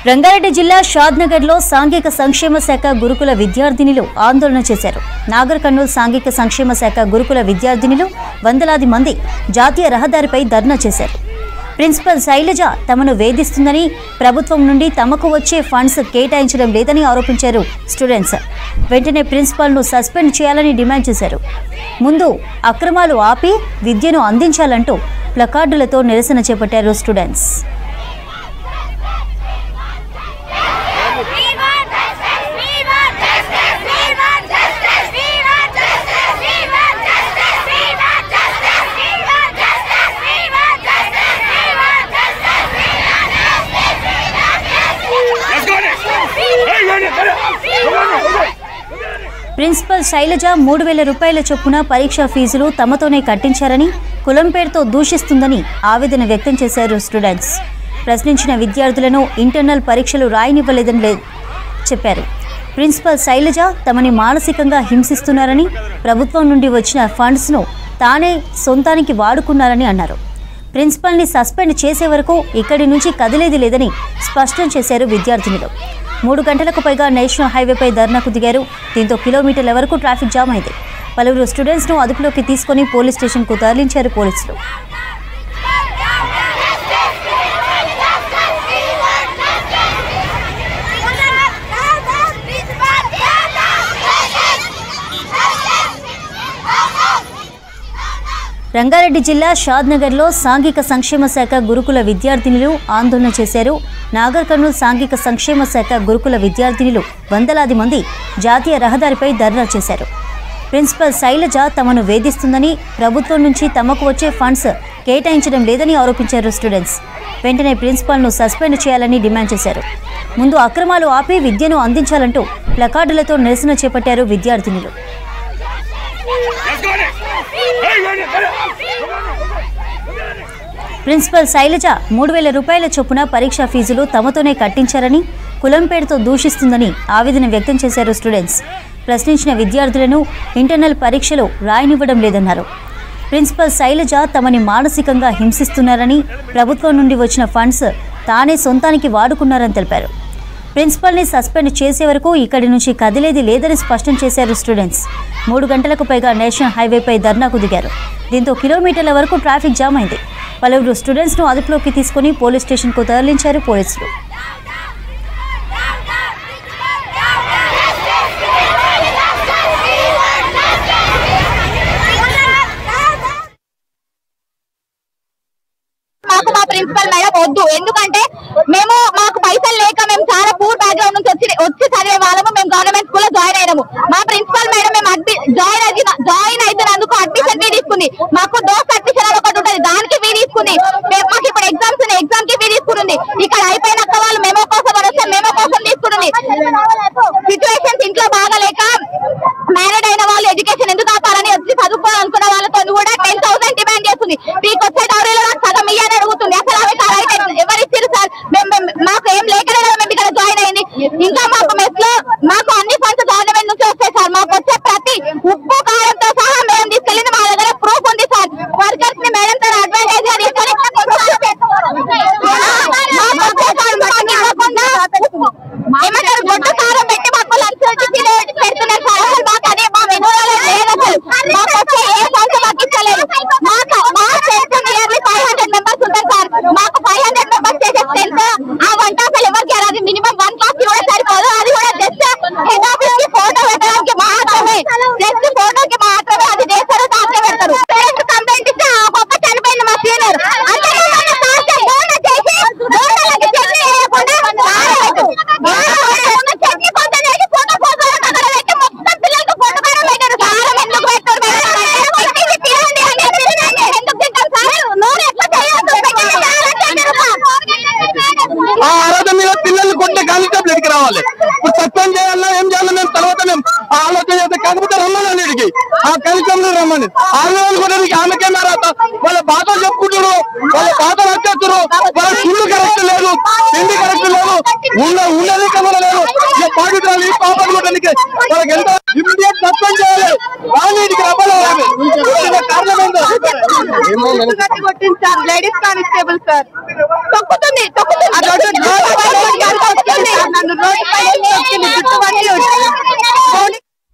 రంగారెడ్డి జిల్లా షాద్నగర్లో సాంఘిక సంక్షేమ శాఖ గురుకుల విద్యార్థినులు ఆందోళన చేశారు. నాగర్ కర్నూల్ సాంఘిక సంక్షేమ శాఖ గురుకుల విద్యార్థినులు వందలాది మంది జాతీయ రహదారిపై ధర్నా చేశారు. ప్రిన్సిపల్ శైలజ తమను వేధిస్తుందని, ప్రభుత్వం నుండి తమకు వచ్చే ఫండ్స్ కేటాయించడం లేదని ఆరోపించారు స్టూడెంట్స్. వెంటనే ప్రిన్సిపల్ను సస్పెండ్ చేయాలని డిమాండ్ చేశారు. ముందు అక్రమాలు ఆపి విద్యను అందించాలంటూ ప్లకార్డులతో నిరసన చేపట్టారు స్టూడెంట్స్. ప్రిన్సిపల్ శైలజ 3,000 రూపాయల చొప్పున పరీక్షా ఫీజులు తమతోనే కట్టించారని, కులం పేరుతో దూషిస్తుందని ఆవేదన వ్యక్తం చేశారు స్టూడెంట్స్. ప్రశ్నించిన విద్యార్థులను ఇంటర్నల్ పరీక్షలు రాయనివ్వలేదని చెప్పారు. ప్రిన్సిపల్ శైలజ తమని మానసికంగా హింసిస్తున్నారని, ప్రభుత్వం నుండి వచ్చిన ఫండ్స్ను తానే సొంతానికి వాడుకున్నారని అన్నారు. ప్రిన్సిపల్ని సస్పెండ్ చేసే వరకు ఇక్కడి నుంచి కదిలేది లేదని స్పష్టం చేశారు విద్యార్థినులు. 3 గంటలకు పైగా నేషనల్ హైవేపై ధర్నాకు దిగారు. దీంతో కిలోమీటర్ల వరకు ట్రాఫిక్ జామ్ అయింది. పలువురు స్టూడెంట్స్ను అదుపులోకి తీసుకుని పోలీస్ స్టేషన్కు తరలించారు పోలీసులు. రంగారెడ్డి జిల్లా షాద్నగర్లో సాంఘిక సంక్షేమ శాఖ గురుకుల విద్యార్థినులు ఆందోళన చేశారు. నాగర్ కర్నూల్ సాంఘిక సంక్షేమ శాఖ గురుకుల విద్యార్థినులు వందలాది మంది జాతీయ రహదారిపై ధర్నా చేశారు. ప్రిన్సిపల్ శైలజ తమను వేధిస్తుందని, ప్రభుత్వం నుంచి తమకు వచ్చే ఫండ్స్ కేటాయించడం లేదని ఆరోపించారు స్టూడెంట్స్. వెంటనే ప్రిన్సిపల్ను సస్పెండ్ చేయాలని డిమాండ్ చేశారు. ముందు అక్రమాలు ఆపి విద్యను అందించాలంటూ ప్లకార్డులతో నిరసన చేపట్టారు విద్యార్థినులు. ప్రిన్సిపల్ శైలజ 3,000 రూపాయల చొప్పున పరీక్షా ఫీజులు తమతోనే కట్టించారని, కులం పేరుతో దూషిస్తుందని ఆవేదన వ్యక్తం చేశారు స్టూడెంట్స్. ప్రశ్నించిన విద్యార్థులను ఇంటర్నల్ పరీక్షలు రాయనివ్వడం లేదన్నారు. ప్రిన్సిపల్ శైలజ తమని మానసికంగా హింసిస్తున్నారని, ప్రభుత్వం నుండి వచ్చిన ఫండ్స్ తానే సొంతానికి వాడుకున్నారని తెలిపారు. ప్రిన్సిపల్ని సస్పెండ్ చేసే వరకు ఇక్కడి నుంచి కదిలేది లేదని స్పష్టం చేశారు స్టూడెంట్స్. 3 గంటలకు పైగా నేషనల్ హైవేపై ధర్నాకు దిగారు. దీంతో కిలోమీటర్ల వరకు ట్రాఫిక్ జామ్ అయింది. పలువురు స్టూడెంట్స్ను అదుపులోకి తీసుకుని పోలీస్ స్టేషన్కు తరలించారు పోలీసులు. ప్రిన్సిపల్ మేడం వద్దు, ఎందుకంటే మాకు పైసలు లేక మేము చాలా పూర్ బ్యాక్గ్రౌండ్ నుంచి వచ్చి చదివే వాళ్ళము. మేము గవర్నమెంట్ స్కూల్ లో జాయిన్ అయినాము. మా ప్రిన్సిపల్ మేడం మేము జాయిన్ అయినందుకు అడ్మిషన్ ఫీ తీసుకుంది. మాకు డోస్ అడ్మిషన్ అని ఒకటి ఉంటుంది, దానికి ఫీ తీసుకుంది. మాకు ఇప్పుడు ఎగ్జామ్స్ ఎగ్జామ్ కి ఫీ తీసుకుంటుంది. ఇక్కడ అయిపోయినాక వాళ్ళు మెమో కోసం వస్తే మెమో కోసం తీసుకుంటుంది. సిచ్యువేషన్స్ ఇంట్లో బాగాలేక మ్యారీడ్ అయిన వాళ్ళు ఎడ్యుకేషన్ ఎందుకు ఆపాలని వచ్చి చదువుకోవాలనుకున్న వాళ్ళతో కూడా 10,000 డిమాండ్ చేస్తుంది. మీకు వచ్చే డౌరీలో నాకు సగం ఇయ్యని అడుగుతుంది. అసలు ఎవరు ఇచ్చారు సార్? మాకు ఏం లేకనే మేము ఇక్కడ జాయిన్ అయింది. ఇంకా మాకు మెస్ లో మాకు అన్ని ఫండ్స్ గవర్నమెంట్ నుంచి వస్తాయి సార్. మాకు వచ్చే ప్రతి ఉప్పు కారంతో సహా మేము తీసుకెళ్ళింది మా దగ్గర ప్రూఫ్ ఉంది సార్. వర్కర్స్ ని మేడం సార్ అడ్వాంటేజ్ గా తీసుకొని ఏమంటారు గొడ్డు కారం పెట్టి మాకు లంచ్ పెడుతున్నారు సార్. అసలు మాకు అదే మా మెనూలో లేదు. అసలు మాకు వచ్చే ఏ ఫండ్స్ మాకు ఇచ్చలేదు. మా సెక్షన్ ఇయర్లీ 500 మెంబర్స్ ఉంటారు సార్. మాకు 500 మెంబర్స్ చేసే స్ట్రెంత్ ఆ వంట అసలు ఎవరికి రాదు. మినిమం 1 క్లాస్ కూడా సరిపోదు. అది కూడా జస్ట్ హెడ్ ఆఫీస్ కి ఫోటో పెట్టడానికి మాత్రమే, జస్ట్ ఫోటోకి మాత్రమే అది చేస్తారు. దాంట్లో పెడతారు. పేరెంట్స్ కంప్లైంట్ ఇస్తే ఆ గొప్ప చనిపోయింది మా సీనియర్. పిల్లలు కొట్టే కానిస్టేబుల్ ఎడికి రావాలి. ఇప్పుడు సస్పెండ్ చేయాలన్నా ఏం చేయాలో మేము తర్వాత మేము ఆలోచన చేస్తే కాకపోతే రమ్మని ఇడికి ఆ కానిస్టేబుల్ రమ్మని ఆలోచన కూడా ఆమెకే రాత వాళ్ళ బాధలు చెప్పుకుంటారు, వాళ్ళ బాధలు వచ్చేస్తారు. వాళ్ళ ఫుడ్ కరెక్ట్ లేదు, తిండి కరెక్ట్ లేదు, ఉన్నది కమల లేదు. బాధితులు ఈ పాపలు కొట్టడానికి వాళ్ళకి ఎంత ఇమ్మీడియట్ సస్పెండ్ చేయాలి. కానీ ఇడికి రమ్మని కారణం ఏంటో లేడీస్ కానిస్టేబుల్ సార్